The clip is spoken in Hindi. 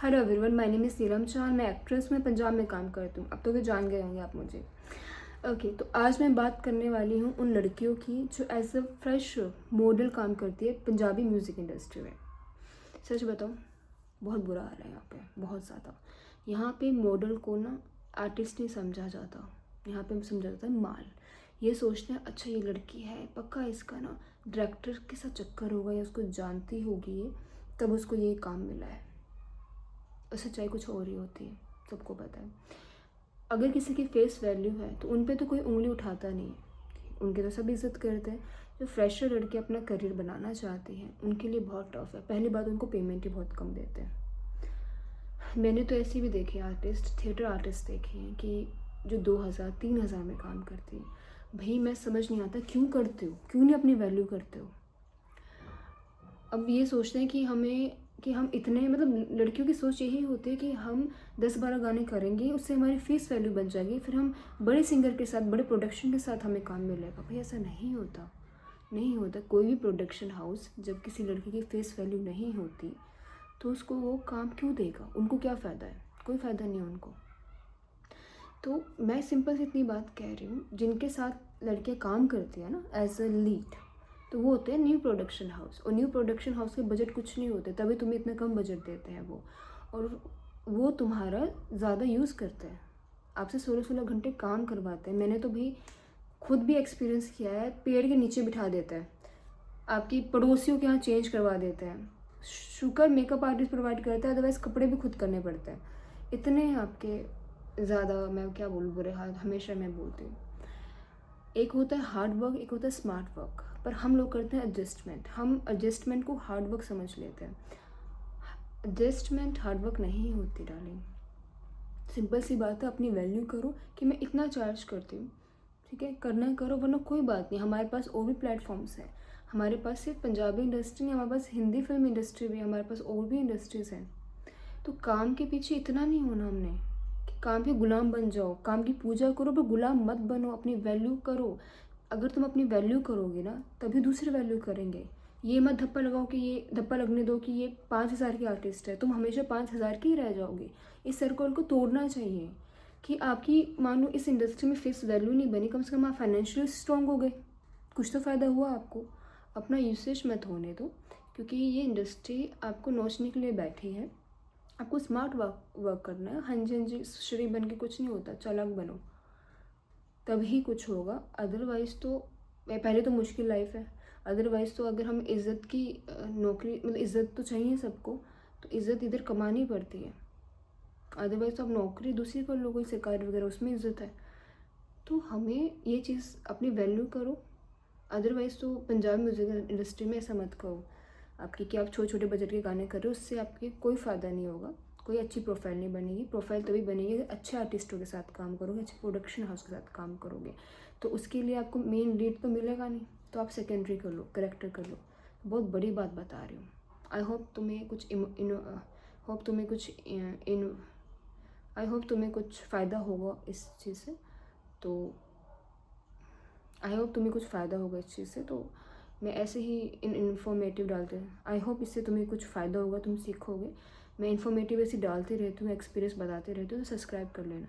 Hello everyone, my name is Neelam Chand. मैं एक्ट्रेस में पंजाब में काम करती हूँ। अब तो भी जान गए होंगे आप मुझे। ओके, तो आज मैं बात करने वाली हूँ उन लड़कियों की जो एज अ फ्रेश मॉडल काम करती है पंजाबी म्यूज़िक इंडस्ट्री में। सच बताऊँ, बहुत बुरा हाल है यहाँ पे, बहुत ज़्यादा। यहाँ पे मॉडल को ना आर्टिस्ट नहीं समझा जाता, यहाँ पे समझा जाता है माल। ये सोचते हैं अच्छा ये लड़की है, पक्का इसका ना डायरेक्टर के साथ चक्कर होगा या उसको जानती होगी ये, तब उसको ये काम मिला है। और सच्चाई कुछ और ही होती है, सबको पता है। अगर किसी की फेस वैल्यू है तो उन पे तो कोई उंगली उठाता नहीं है, उनके तो सब इज्जत करते हैं। जो फ्रेशर लड़के अपना करियर बनाना चाहती हैं उनके लिए बहुत टफ है। पहली बात, उनको पेमेंट ही बहुत कम देते हैं। मैंने तो ऐसे भी देखे आर्टिस्ट, थिएटर आर्टिस्ट देखे हैं कि जो 2000-3000 में काम करती हैं। भाई मैं समझ नहीं आता क्यों करते हो, क्यों नहीं अपनी वैल्यू करते हो। अब ये सोचते हैं कि हम इतने, मतलब लड़कियों की सोच यही होती है कि हम 10-12 गाने करेंगे, उससे हमारी फेस वैल्यू बन जाएगी, फिर हम बड़े सिंगर के साथ, बड़े प्रोडक्शन के साथ हमें काम मिलेगा। भाई ऐसा नहीं होता, नहीं होता। कोई भी प्रोडक्शन हाउस जब किसी लड़की की फेस वैल्यू नहीं होती तो उसको वो काम क्यों देगा? उनको क्या फ़ायदा है? कोई फ़ायदा नहीं है उनको। तो मैं सिंपल से इतनी बात कह रही हूँ, जिनके साथ लड़कियाँ काम करती हैं ना एज अ लीड, तो वो होते हैं न्यू प्रोडक्शन हाउस। और न्यू प्रोडक्शन हाउस के बजट कुछ नहीं होते, तभी तुम्हें इतना कम बजट देते हैं वो। और वो तुम्हारा ज़्यादा यूज़ करते हैं, आपसे 16-16 घंटे काम करवाते हैं। मैंने तो भी खुद भी एक्सपीरियंस किया है। पेड़ के नीचे बिठा देते हैं, आपकी पड़ोसियों के यहाँ चेंज करवा देते हैं। शुक्र मेकअप आर्टिस्ट प्रोवाइड करता है, अदरवाइज़ कपड़े भी खुद करने पड़ते हैं। इतने आपके ज़्यादा, मैं क्या बोलूँ, बुरे हाल हमेशा मैं बोलती हूँ। एक होता है हार्ड वर्क, एक होता है स्मार्ट वर्क, पर हम लोग करते हैं एडजस्टमेंट। हम एडजस्टमेंट को हार्ड वर्क समझ लेते हैं। एडजस्टमेंट हार्ड वर्क नहीं होती डार्लिंग। सिंपल सी बात है, अपनी वैल्यू करो कि मैं इतना चार्ज करती हूँ, ठीक है, करना है करो, वरना कोई बात नहीं। हमारे पास और भी प्लेटफॉर्म्स हैं। हमारे पास सिर्फ पंजाबी इंडस्ट्री नहीं, हमारे पास हिंदी फिल्म इंडस्ट्री भी है, हमारे पास और भी इंडस्ट्रीज़ हैं। तो काम के पीछे इतना नहीं होना हमने कि काम के गुलाम बन जाओ। काम की पूजा करो पर गुलाम मत बनो, अपनी वैल्यू करो। अगर तुम अपनी वैल्यू करोगे ना तभी दूसरे वैल्यू करेंगे। ये मत धप्पा लगाओ कि ये धप्पा लगने दो कि ये 5000 की आर्टिस्ट है, तुम हमेशा 5000 की ही रह जाओगे। इस सर्कल को तोड़ना चाहिए कि आपकी मान लो इस इंडस्ट्री में फिक्स वैल्यू नहीं बनी, कम से कम आप फाइनेंशियली स्ट्रॉन्ग हो गए, कुछ तो फ़ायदा हुआ आपको। अपना यूसेज मत होने दो, क्योंकि ये इंडस्ट्री आपको नोचने के लिए बैठी है। आपको स्मार्ट वर्क करना है। हाँ जी हाँ जी, श्री बन के कुछ नहीं होता, चालाक बनो तभी कुछ होगा। अदरवाइज़ तो पहले तो मुश्किल लाइफ है। अदरवाइज़ तो अगर हम इज़्ज़त की नौकरी, मतलब इज़्ज़त तो चाहिए सबको, तो इज़्ज़त इधर कमानी पड़ती है। अदरवाइज़ तो आप नौकरी दूसरी कर लो, कोई सरकारी वगैरह, उसमें इज़्ज़त है। तो हमें ये चीज़ अपनी वैल्यू करो। अदरवाइज़ तो पंजाबी म्यूज़िक इंडस्ट्री में ऐसा मत करो आपकी कि आप छोटे छोटे बजट के गाने कर रहे हो, उससे आपके कोई फ़ायदा नहीं होगा। कोई अच्छी प्रोफाइल नहीं बनेगी। प्रोफाइल तभी बनेगी अगर अच्छे आर्टिस्टों के साथ काम करोगे, अच्छे प्रोडक्शन हाउस के साथ काम करोगे। तो उसके लिए आपको मेन लीड तो मिलेगा नहीं, तो आप सेकेंडरी कर लो, करेक्टर कर लो। बहुत बड़ी बात बता रही हूँ। आई होप तुम्हें कुछ होप तुम्हें कुछ इन आई होप तुम्हें कुछ फ़ायदा होगा इस चीज़ से। तो आई होप तुम्हें कुछ फ़ायदा होगा इस चीज़ से। तो मैं ऐसे ही इन्फॉर्मेटिव डालते हैं। आई होप इससे तुम्हें कुछ फ़ायदा होगा, तुम सीखोगे। मैं इन्फॉर्मेटिव ऐसे डालती रहती हूँ, एक्सपीरियंस बताते रहती हूँ, तो सब्सक्राइब कर लेना।